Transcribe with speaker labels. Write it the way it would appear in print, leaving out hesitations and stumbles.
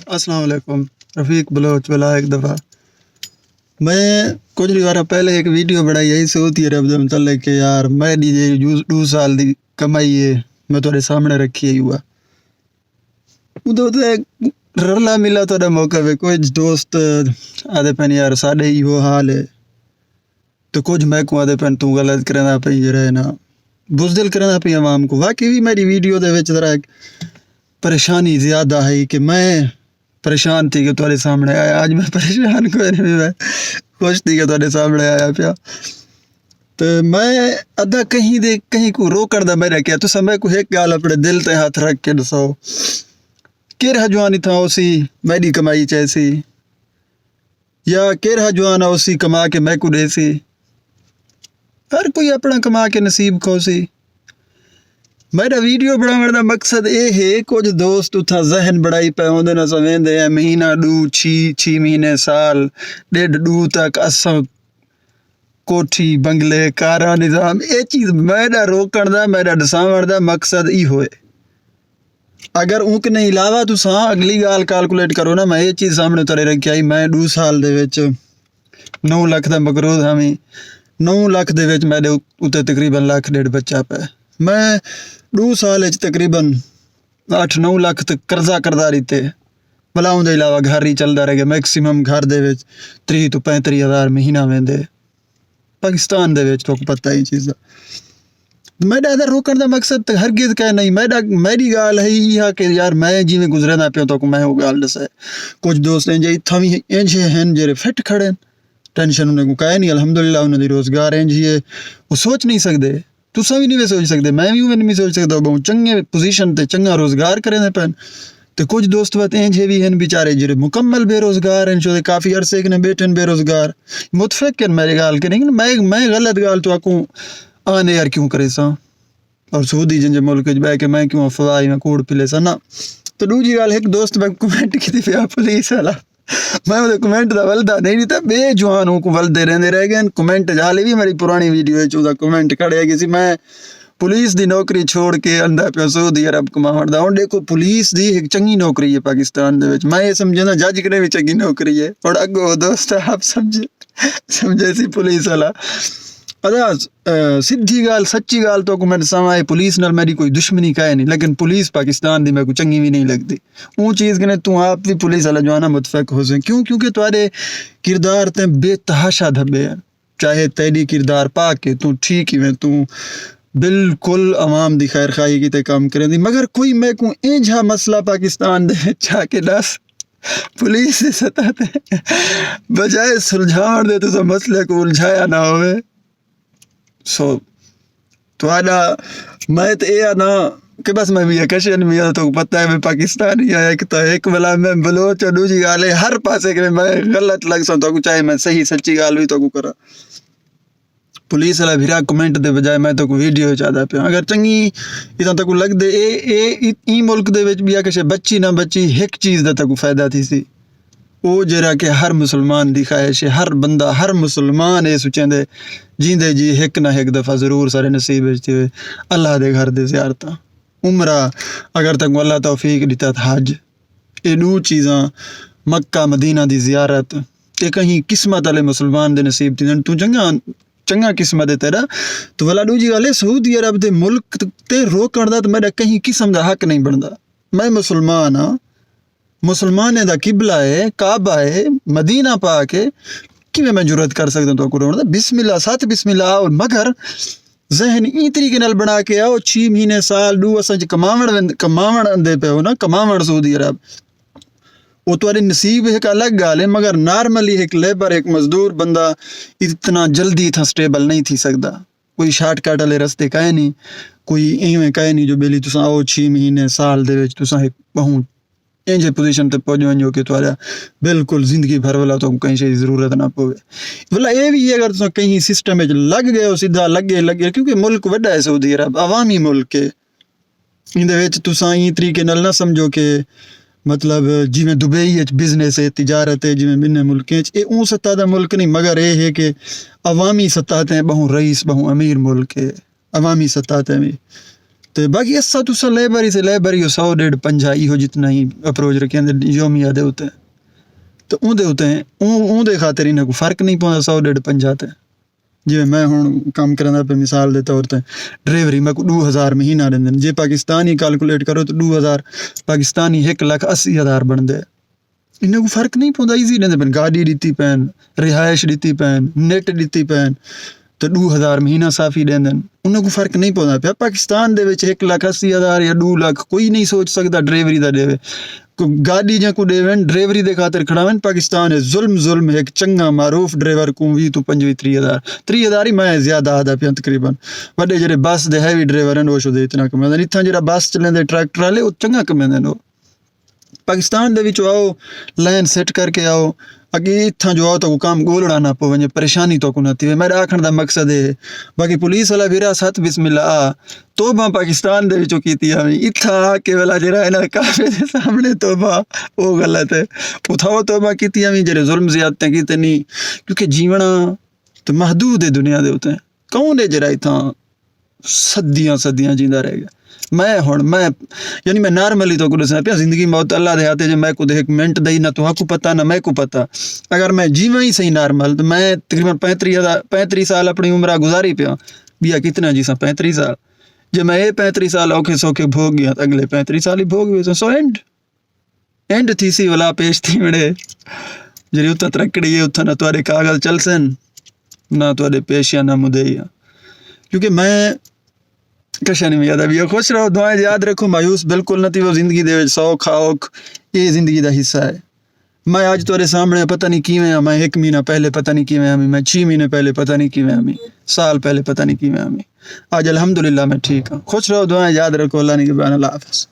Speaker 1: अस्सलाम वालेकुम। रफ़ीक बलोच वाला एक दफ़ा मैं कुछ बार पहले एक वीडियो बनाई है सऊदी अरब दे मतलब कि यार मैं दी 2 साल दी कमाई है मैं थोड़े सामने रखी है हुआ उदो ते रला मिला थोड़ा मौका पे कुछ दोस्त आदे पन यार साडे ही वो हाल है तो कुछ मैं को आदे पन तू गलत करना पे जरा ना बुज़दिल करना पे आवाम को वाकई भी मेरी वीडियो दे विच जरा परेशानी ज़्यादा है कि मैं परेशान थी कि तुम्हारे सामने आया आज मैं परेशान कोई नहीं मैं खुश थी कि तुम्हारे सामने आया पिया तो मैं अदा कहीं को रोकण दा मेरा क्या तो समय को एक गाल अपने दिल ते हाथ रख के दसो केर हजवानी था उसी मेरी कमाई चैसी या केर हजवाना उसी कमा के मैं को देसी हर कोई अपना कमा के नसीब खोसी मेरा वीडियो बनाने का मकसद ये है कुछ दोस्त उथा जहन बढ़ाई पे होंदे न सवेंदे हैं महीना 2 6 महीने साल 1.5 तक असा कोठी बंगले कारा निजाम ये चीज मेरा रोकण दा मेरा दसावण दा मकसद ई होए अगर उनके नहीं अलावा तुसा अगली गाल कैलकुलेट करो ना मैं ये चीज सामने तेरे रखी आई मैं 2 साल दे विच 9 लाख दा मकरूज हमी 9 लाख दे विच मेरे उते तकरीबन 1.5 बच्चा पे मैं 2 साल तकरीबन 8-9 लाख तक कर्जा करदा रही भला उनके अलावा घर ही चलता रह गया मैक्सीमम घर दे विच 30 तो 35 हज़ार महीना वेंदे पाकिस्तान दे विच तो पता ही चीज़ मेरा इधर रोकण दा मकसद तो हरगिज़ कह नहीं मेरी गाल है यह कि यार मैं जिवें गुजरदा पियो तो मैं वो गाल दस कुछ दोस्त इंज इत्थां भी इंज हैं जेरे फिट खड़े टेंशन उन्हें को कहे नहीं अल्हम्दुलिल्लाह उन्हें रोजगार इंज ही है वो सोच नहीं सकते तुसा भी नहीं सोच सकते मैं भी नहीं सोच सकता बहुत चंगे पोजीशन ते चंगा रोजगार करें पैन तो कुछ दोस्त बातें हैं भी हैं बेचारे जिरे मुकम्मल बेरोजगार हैं जो काफ़ी अरसे के बैठे बेरोजगार मुतफिक मेरे गाल के नहीं मैं गलत गाल तो आकूँ आने यार क्यों करे सा और सऊदी जिन मुल्क बह के मैं क्यों अफवाही में कूड़ पिले सा ना तो दूजी गाल एक दोस्त मैं कमेंट की थी पुलिस वाला मैं वो कमेंट दा वलदा नहीं था बेजुआन को वलदे रहंदे रह गए कमेंट जाले भी मेरी पुरानी वीडियो है चौदा कमेंट खड़े किसी मैं पुलिस दी नौकरी छोड़ के अंदा पे सऊदी अरब कमावण दा देखो पुलिस दी एक चंगी नौकरी है पाकिस्तान दे विच मैं ये समझना जज करे भी चंगी नौकरी है और अगो दोस्त आप समझे सी पुलिस वाला अदा सीधी गाल सच्ची गाल तो मैं दसां पुलिस नाल मेरी कोई दुश्मनी काहे नहीं लेकिन पुलिस पाकिस्तान दी मेरे को चंगी भी नहीं लगती वो चीज़ कने तू आप भी पुलिस वाला जवाना मुतफिक हो से क्यों क्योंकि तुम्हारे किरदार ते बेतहाशा धब्बे हैं चाहे तेरी किरदार पा के तू ठीक ही में तू बिल्कुल अवाम दी खैर खाई की ते काम करें दी मगर कोई मैं को इंझा मसला पाकिस्तान दे जाके दस पुलिस से सतह ते बजाय सुलझावन दे तो मसले को उलझाया ना होवे सो तुहाडा मैं तो ये ना कि बस मैं भी कशन भी तो पता है मैं पाकिस्तानी आया कि तो एक वाला मैं बलोच और दूसरी गाल है हर पासे के मैं गलत लग सा तो चाहे मैं सही सच्ची गाल भी तो करा पुलिस वाला भिरा कमेंट दे बजाय मैं तो वीडियो चाहता पे अगर चंगी इतना तक लग दे ए मुल्क दे विच भी आ कि बच्ची ना बच्ची एक चीज़ दा तक फायदा थी सी वो जरा कि हर मुसलमान दी ख्वाहिश है हर बंदा हर मुसलमान ये सोचेंदे जींदे जी एक ना एक दफ़ा ज़रूर सारे नसीब हुए अल्लाह दे घर दे ज़ियारतां उम्रा अगर तक अल्लाह तौफीक दिता हज ये 2 चीज़ां मक्का मदीना दी ज़ियारत ये कहीं किस्मत वाले मुसलमान दे नसीब थी तू चंगा किस्मत है तेरा तो वाला दूजी गल सऊदी अरब दे मुल्क ते रोकण दा तो मेरा कहीं किस्म दा हक नहीं बनता मैं मुसलमान हाँ मुसलमान दा किबला है काबा है मदीना पाक है कि मैं जुरत कर सकता तो कुरान बिस्मिल्लाह साथ बिस्मिल्लाह और मगर जहन ई तरीके नाल बना के आओ 6 महीने साल 2 असा कमावण दे पे हो ना कमावण सऊदी अरब वो तुम्हारे नसीब एक अलग गाल है मगर नॉर्मली एक लेबर एक मजदूर बंदा इतना जल्दी था स्टेबल नहीं थी सकता कोई शॉर्टकट वाले रस्ते कहे नहीं कोई इवें कहे नहीं जो बेली तुसा आओ 6 महीने साल दे विच तुसा एक बहु इंजे पोजीशन ते पहुंच वञो कि तुम्हारा बिल्कुल जिंदगी भर वाला तो कहीं से ज़रूरत ना पवे भला ये भी अगर तुम कहीं सिस्टम में लग गए हो सीधा लगे क्योंकि मुल्क वड्डा है सऊदी अरब अवामी मुल्क है इंदे विच तुसा ई तरीके नाल ना समझो कि मतलब जिमें दुबई बिजनेस है तिजारत है जिमें बिन्ने मुल्कें ये ऊँ सत्ता दा मुल्क नहीं मगर ये है कि अवामी सत्ता ते बहु रईस बहु अमीर मुल्क है अवामी सत्ता ते भी तो बाकी ऐसा तुसा लेबर से लेबर ही 100-150 हो जितना ही अप्रोच रखे योमिया दे होते तो उनदे होते उनदे खातर इन्हें को फर्क नहीं पौंदा 100-150 ते जिवें मैं हुण काम करदा पे मिसाल दे तौर ते ड्राइवरी मैं को 2000 महीना देंदे जे पाकिस्तानी कैलकुलेट करो तो 2000 पाकिस्तानी 1,80,000 बनदे इन्हें को फर्क नहीं पौंदा ईजी देंदे पेन गाड़ी दीती पैन रिहाइश दीती पैन नेट दीती पैन तो 2000 महीना साफी देंदे उन्हें को फर्क नहीं पौंदा पे पाकिस्तान दे विच 1,80,000 या 2 लाख कोई नहीं सोच सकदा ड्राइवरी दा देवे गाड़ी जा को देवन ड्राइवरी दे खातिर खड़ावन पाकिस्तान है जुल्म एक चंगा मारूफ ड्राइवर को 20 तो 25-30,000 ही मैं ज्यादा आदा पे तकरीबन वड्डे जेरे बस दे हैवी ड्राइवर हैं वो शो दे इतना कमांदे इत्थां जेरा बस चलेंदे ट्रैक्टर वाले वो चंगा कमांदे नो पाकिस्तान दे विच आओ लाइन सेट करके आओ अगे इत्थां जो आओ तो काम गोलड़ा ना पवे परेशानी तो को नथी मेरा आखण दा मकसद है बाकी पुलिस वाला विरासत बिस्मिल्लाह तोबा पाकिस्तान दे विचों कीती आवी इत्था के वाला जेरा है ना काफे दे सामने तोबा वो गलत है उठाओ तोबा कीती आवी जेरे जुल्म ज्यादतियां कीते नहीं क्योंकि जीवना तो महदूद है दुनिया दे उते कौन है जेरा इत्थां सदियां जींदा रहेगा मैं यानी मैं नॉर्मली तो कुछ दसना पिया जिंदगी मौत अल्लाह दे हाथ है मैं खुद एक मिनट दई ना तो पता ना मैं को पता अगर मैं जीवा ही सही नॉर्मल तो मैं तकरीबन 35 साल अपनी उम्र गुजारी पिया बिया कितना जी सा 35 साल जे मैं ये 35 साल औखे सौखे भोग गया तो अगले 35 साल ही भोग गए सो एंड थी सी वाला पेश थी मेरे जरी उतना तरकड़ी है उतना ना तुम्हारे कागज चल सन ना तुम्हारे पेशिया ना मुदैया क्योंकि मैं कशा नहीं याद अभी खुश रहो दुआएं याद रखो मायूस बिल्कुल नहीं वो जिंदगी दे सौख औख ये जिंदगी का हिस्सा है मैं आज तुम्हारे सामने पता नहीं किवें मैं 1 महीना पहले पता नहीं किवें मैं 6 महीने पहले पता नहीं किवें साल पहले पता नहीं किवें आज अल्हम्दुलिल्लाह मैं ठीक हूँ खुश रहो दुआएं याद रखो अल्लाह ने के अल्लाह हाफ़िज़।